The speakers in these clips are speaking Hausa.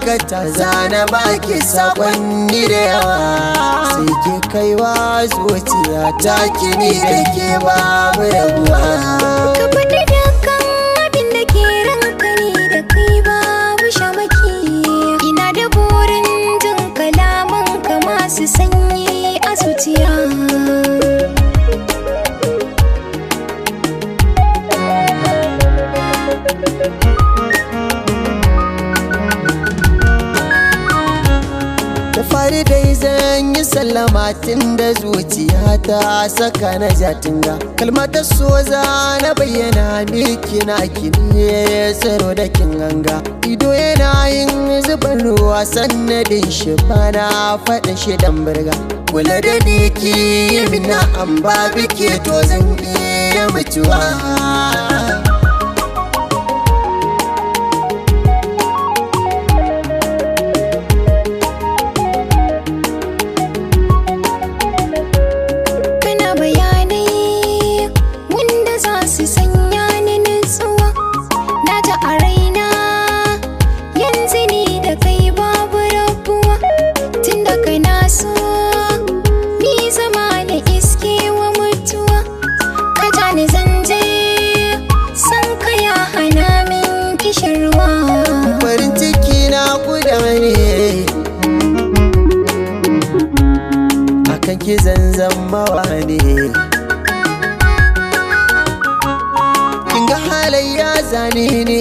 kidakata zana baki sakonni da yawa sai ke kaiwa zuciya ta kini da ke babu rabuwa. Ka faɗi dukkan abin da ke ranka ni da kai babu shamaki. Ina da burin jin kalamanka masu sanyi a zuciya. Da fari dai zan yi sallama tun da zuciya ta saka na jatinga. Kalmatar so za na bayyana miki na kini tsaro da kin ganga. Ido yana yin zuban ruwa sannadin shi bana faɗin shi dan burga. Kula da ni ki yi mina an ba biki to zan iya mutuwa. Farin ciki na guda ne akan ki zanzamawa ne. Kin ga halayya zane ne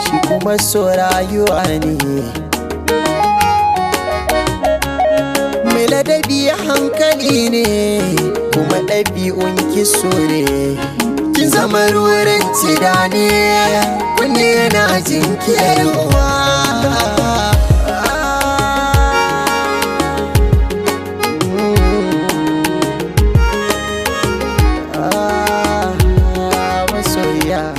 shi kuma so rayuwa ne. Mai ladabi hankali ne kuma ɗabi'un ki so ne. Kin zama ruwan tidane kunne yana jinkirwa. Masoya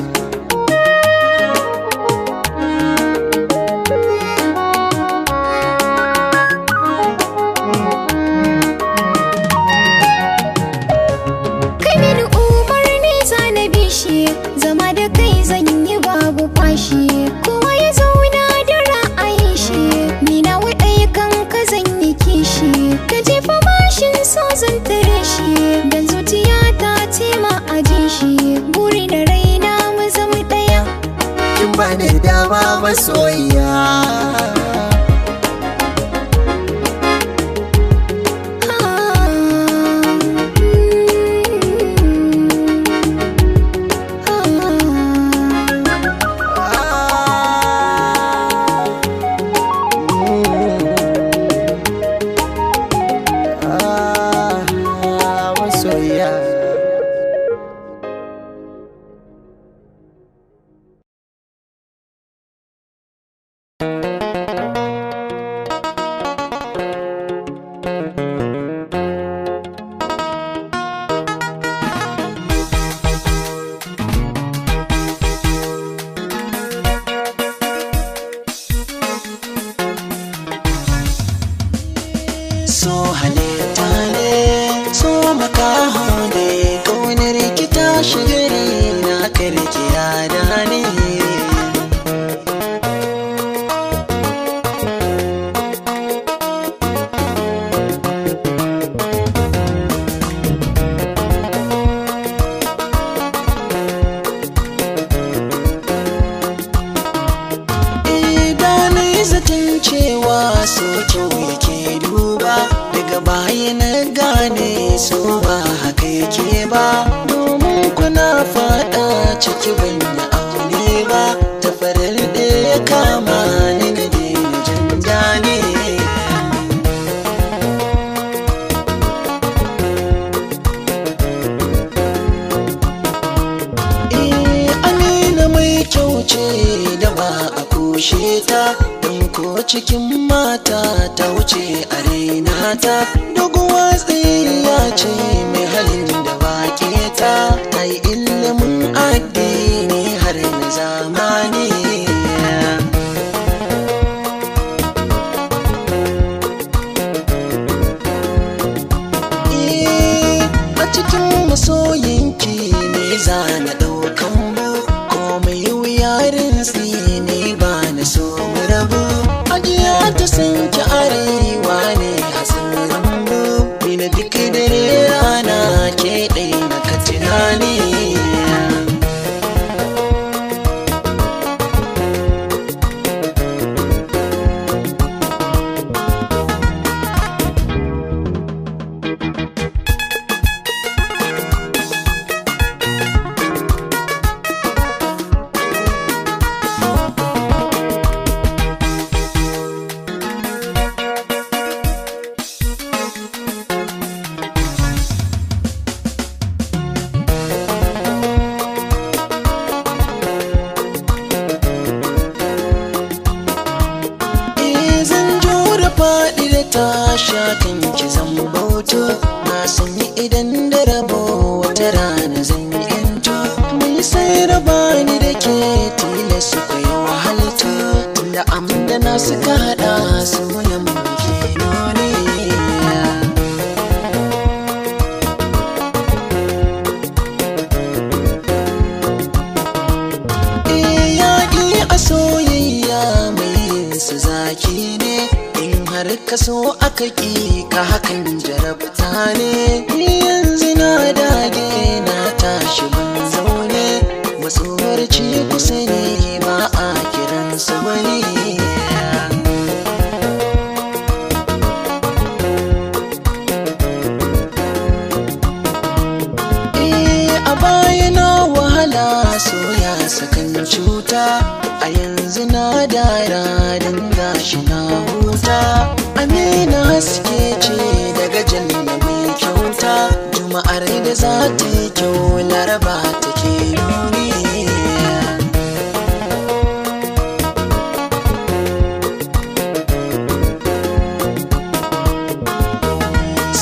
zama da kai zan yi babu fashi. Kowa ya zauna da ra'ayin shi, ni na waɗai kan ka zan yi kishi. Ka jefa mashin so zan tare shi, dan zuciya ta tema a jin shi. Buri da raina mu zama ɗaya. Kin bani dama masoyiya. So halitta ne, so makaho ne, ƙaunar rikita shigari na karki yada ne. Idanun zaton cewa so kyau yake duba, daga baya na gane so ba haka yake ba. Domin kuna fada ciki ban yi aure ba, ta farar da ya kama ni na daina jin daɗi. Amina mai kyau ce da ba a kushe ta, ko cikin mata ta wuce a raina ta. Doguwa tsiya ce mai halin da wake ta, ta yi ilimin addini har na zamani. A cikin masoyinki ne za na ɗaukan bu komai wuyarin ni ba na so mu rabu. Ajiya ta sanki arewa ne a tsarin ni na duk dare rana ke ɗai na ka tunani. Faɗi da tasha kan ki zan bauta, na sani idan da rabo wata rana zan yi yanto. Mai sai raba ni da ke tilas suka yi wahalta, tunda amdana suka haɗa soyan muke nuni. Yaƙi a soyayya mai yin su zaki ne, har ka so aka ƙi ka hakan jarabta ne. Yanzu na dage na tashi ban zaune, matsowarci kusa ne ba a kiransa wani. A baya na wahala soya sakan cuta, a yanzu na dara don gashi na huta. Amina haske ce daga janna mai kyauta, juma'ar da za ta yi kyau laraba take nuni.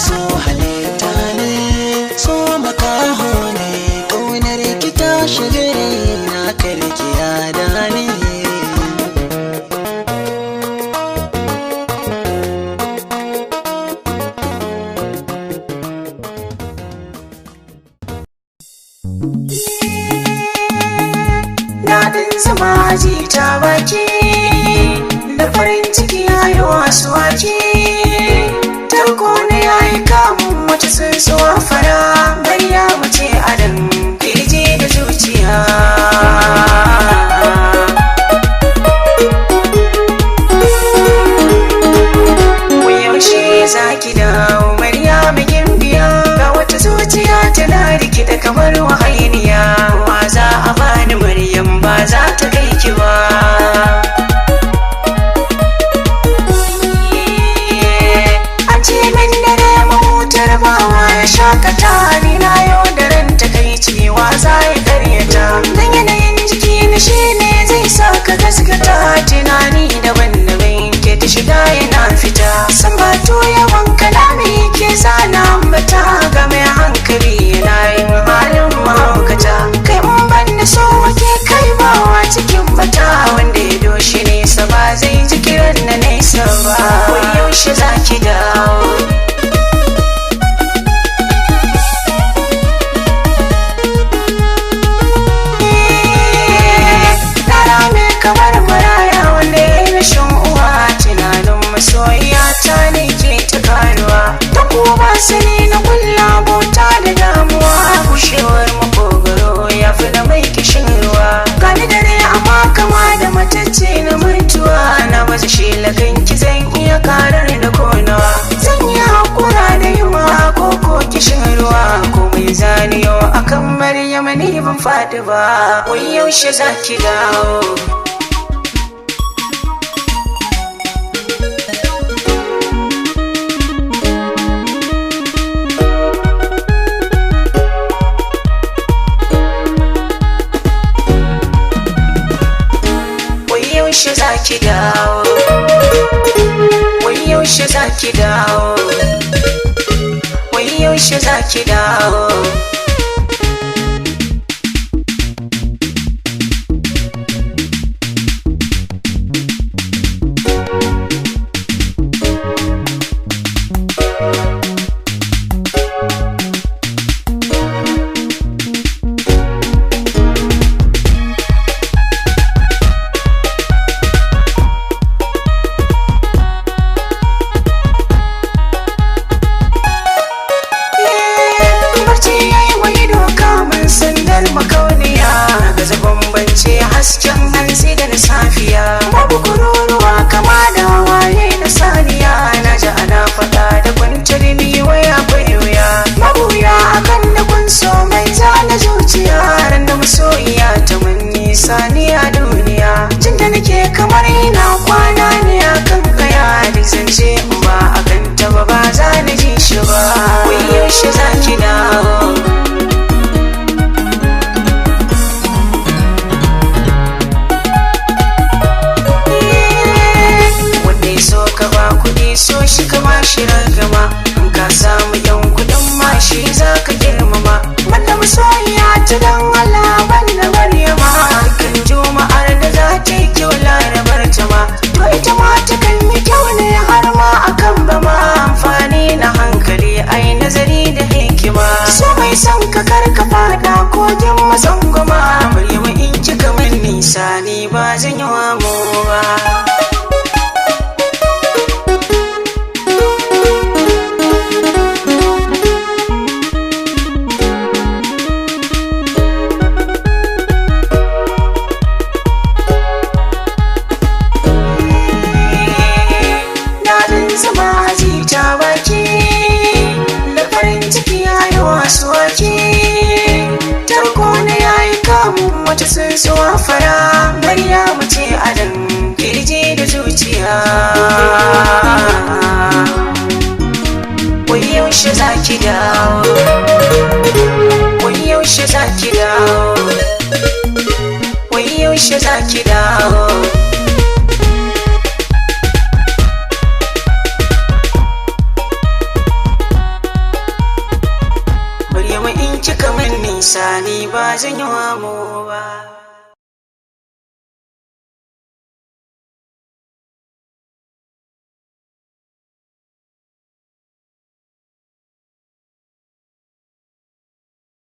So halitta ne, so makaho ne, ƙaunar ki ta shigare na karki yada ne. Daɗin zama ji ta baki, da farin ciki ya yi wasu waki. Tarko na ya yi kamun wata tsuntsuwa fara, bayya mace adam kirji da zuciya. Yaushe za ki dawo Maryama gimbiya, ga wata zuciya tana rikida kamar wahainiya. Wa za a bani Maryam ba za ta kai ki ba. An ce min dare mahutar bawa ya shakata, ni na yau da ran takaici wa za ya karyata. Dan yanayin jiki na shi ne zai sa ka gaskata, tunani daban-daban ke ta shiga yana fita. San bato yawan kalami ke zana ambata, ga mai hankali yana yin halin mahaukata. Kai mun ban da so wake kai bawa cikin bata, wanda ya doshi nesa ba zai ji kiran na nesa ba. Wai yaushe za ki dawo? Kamar maraya wanda ya yi rashin uwa, tunanin masoyiya ta ne ke ta karuwa. Ta kuma sani na kulla bota da damuwa, bushewar makogaro ya fi da mai kishin ruwa. Gani dare amma kama da matacce na mutuwa, na baza shi laganki zan iya karar da konawa. Zan yi hakura da yunwa ko kishin ruwa, komai zaniyo akan Maryama ni ban faɗi ba. Wai yaushe za ki dawo? Yaushe za ki dawo? Wai yaushe za ki dawo? Wai yaushe za ki dawo? so shi kama shi ragama, in ka samu yan kudin mashi za ka girmama. Banda masoyiya ta dan Allah banda Maryama, kan juma'ar da za ta yi kyau larabar ta ma, to ita ma ta kan yi kyau ne har ma akan ba ma. Amfani na hankali ai nazari da hikima, so mai son ka karka fada kogin masangwama. Maryama in kika min nisa ni ba zan yi wa mu ba. Zama ta baki da farin ciki ya yi wasu waki, tarko na ya yi kamun wata tsuntsuwa fara. Maryamu ce adan kirji da zuciya, wai yaushe za ki dawo, wai yaushe za ki dawo, wai yaushe za ki dawo. Kika min nisa ni ba zan yi wa mu ba.